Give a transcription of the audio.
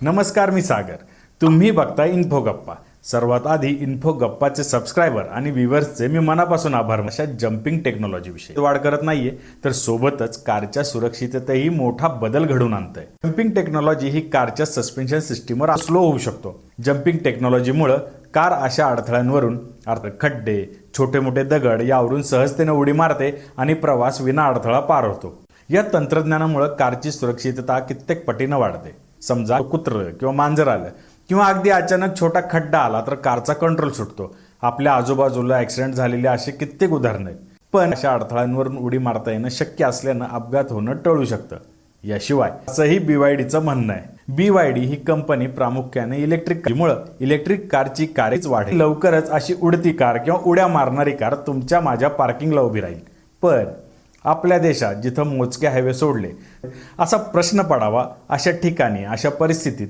नमस्कार, मी सागर. तुम्ही बघताय इन्फो गप्पा. सर्वात आधी इन्फो गप्पाचे सबस्क्रायबर आणि व्ह्यूअर्सचे मी मनापासून आभार. अशा जम्पिंग टेक्नॉलॉजी विषयी वाढ करत नाहीये, तर सोबतच कारच्या सुरक्षिततेतही मोठा बदल घडवून आणतंय. जम्पिंग टेक्नॉलॉजी ही कारच्या सस्पेन्शन सिस्टीमवर स्लो होऊ शकतो. जम्पिंग टेक्नॉलॉजीमुळे कार अशा अडथळ्यांवरून, खड्डे, छोटे मोठे दगड यावरून सहजतेने उडी मारते आणि प्रवास विना अडथळा पार होतो. या तंत्रज्ञानामुळे कारची सुरक्षितता कित्येक पटीनं वाढते. समजा कुत्रं किंवा मांजर आलं किंवा अगदी अचानक छोटा खड्डा आला तर कारचा कंट्रोल सुटतो. आपल्या आजूबाजूला ऍक्सिडेंट झालेले असे कित्येक उदाहरण आहेत. पण अशा अडथळ्यांवरून उडी मारता येणं शक्य असल्यानं अपघात होणं टळू शकतं. याशिवाय असंही BYDचं म्हणणं आहे. BYD ही कंपनी प्रामुख्याने इलेक्ट्रिक कारची कारेच वाढेल. लवकरच अशी उडती कार किंवा उड्या मारणारी कार तुमच्या माझ्या पार्किंगला उभी राहील. पण आपल्या देशात जिथं मोजके हायवे सोडले, असा प्रश्न पडावा, अशा ठिकाणी, अशा परिस्थितीत